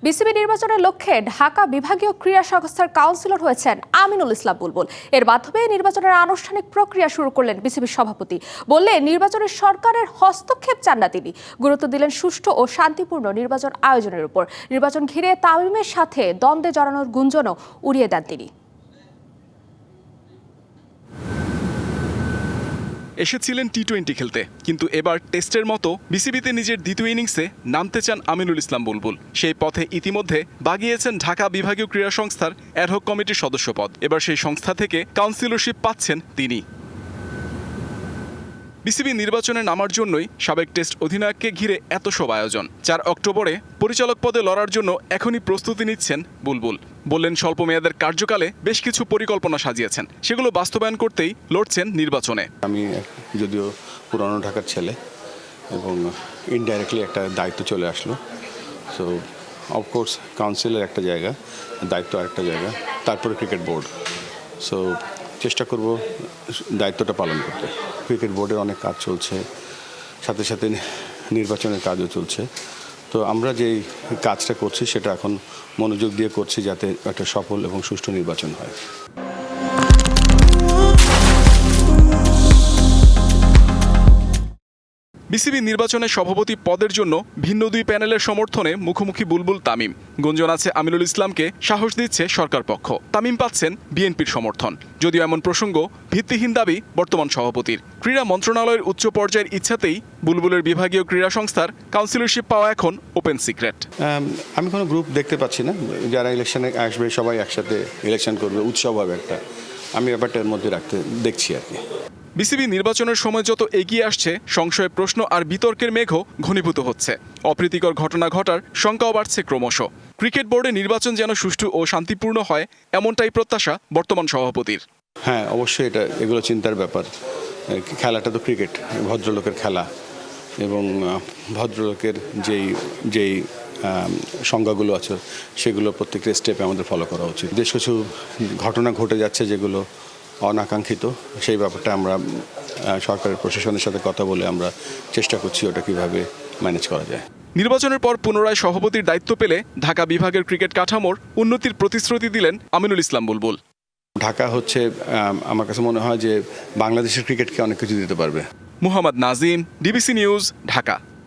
BCB নির্বাচনের লক্ষ্যে ঢাকা বিভাগীয় ক্রীড়া সংস্থার কাউন্সিলর হয়েছেন আমিনুল ইসলাম বুলবুল। এর মাধ্যমে নির্বাচনের আনুষ্ঠানিক প্রক্রিয়া শুরু করলেন বিসিবির সভাপতি। বললেন নির্বাচনের সরকারের হস্তক্ষেপ চান না তিনি, গুরুত্ব দিলেন সুষ্ঠু ও শান্তিপূর্ণ নির্বাচন আয়োজনের উপর। নির্বাচন ঘিরে তামিমের সাথে দ্বন্দ্বে জড়ানোর গুঞ্জনও উড়িয়ে দেন তিনি। এসেছিলেন টি-20 খেলতে, কিন্তু এবার টেস্টের মতো বিসিবিতে নিজের দ্বিতীয় ইনিংসে নামতে চান আমিনুল ইসলাম বুলবুল। সেই পথে ইতিমধ্যে বাগিয়েছেন ঢাকা বিভাগীয় ক্রীড়া সংস্থার অ্যাডহক কমিটির সদস্যপদ। এবার সেই সংস্থা থেকে কাউন্সিলরশিপ পাচ্ছেন তিনি। বিসিবি নির্বাচনে নামার জন্যই সাবেক টেস্ট অধিনায়ককে ঘিরে এত সব আয়োজন। 4 অক্টোবরে পরিচালক পদে লড়ার জন্য এখনই প্রস্তুতি নিচ্ছেন বুলবুল। বললেন স্বল্প মেয়াদের কার্যকালে বেশ কিছু পরিকল্পনা সাজিয়েছেন, সেগুলো বাস্তবায়ন করতেই লড়ছেন নির্বাচনে। আমি যদিও পুরানো ঢাকার ছেলে এবং ইনডাইরেক্টলি একটা দায়িত্ব চলে আসলো, সো অফকোর্স কাউন্সিলের একটা জায়গা, দায়িত্ব আরেকটা জায়গা, তারপরে ক্রিকেট বোর্ড। সো চেষ্টা করব দায়িত্বটা পালন করতে। ক্রিকেট বোর্ডের অনেক কাজ চলছে, সাথে সাথে নির্বাচনের কাজও চলছে। তো আমরা যেই কাজটা করছি সেটা এখন মনোযোগ দিয়ে করছি যাতে একটা সফল এবং সুষ্ঠু নির্বাচন হয়। বিসিবি নির্বাচনে সভাপতি পদের জন্য ভিন্ন দুই প্যানেলের সমর্থনে মুখোমুখি বুলবুল তামিম। গুঞ্জন আছে আমিনুল ইসলামকে সাহস দিচ্ছে সরকার পক্ষ। তামিম পাচ্ছেন বিএনপির সমর্থন, যদিও এমন প্রসঙ্গ ভিত্তিহীন দাবি বর্তমান সভাপতির। ক্রীড়া মন্ত্রণালয়ের উচ্চ পর্যায়ের ইচ্ছাতেই বুলবুলের বিভাগীয় ক্রীড়া সংস্থার কাউন্সিলরশিপ পাওয়া এখন ওপেন সিক্রেট। আমি কোনো গ্রুপ দেখতে পাচ্ছি না, যারা ইলেকশনে আসবে সবাই একসাথে ইলেকশন করবে, উৎসব হবে একটা। আমি ব্যাপারটার মধ্যে দেখছি আর কি। বিসিবি নির্বাচনের সময় যত এগিয়ে আসছে, সংশয়, প্রশ্ন আর বিতর্কের মেঘও ঘনীভূত হচ্ছে। অপ্রীতিকর ঘটনা ঘটার শঙ্কাও বাড়ছে ক্রমশ। ক্রিকেট বোর্ডে নির্বাচন যেন সুষ্ঠু ও শান্তিপূর্ণ হয়, এমনটাই প্রত্যাশা বর্তমান সভাপতির। হ্যাঁ, অবশ্যই এগুলো চিন্তার ব্যাপার। খেলাটা তো ক্রিকেট, ভদ্রলোকের খেলা, এবং ভদ্রলোকের যেই সংজ্ঞাগুলো আছে সেগুলো প্রত্যেকটা স্টেপে আমাদের ফলো করা উচিত। বেশ কিছু ঘটনা ঘটে যাচ্ছে যেগুলো অনাকাঙ্ক্ষিত, সেই ব্যাপারটা আমরা সরকারের প্রশাসনের সাথে কথা বলে আমরা চেষ্টা করছি ওটা কিভাবে ম্যানেজ করা যায়। নির্বাচনের পর পুনরায় সভাপতির দায়িত্ব পেলে ঢাকা বিভাগের ক্রিকেট কাঠামোর উন্নতির প্রতিশ্রুতি দিলেন আমিনুল ইসলাম বুলবুল। ঢাকা হচ্ছে আমার কাছে মনে হয় যে বাংলাদেশের ক্রিকেটকে অনেক কিছু দিতে পারবে। Muhammad Nazim, DBC news, Dhaka.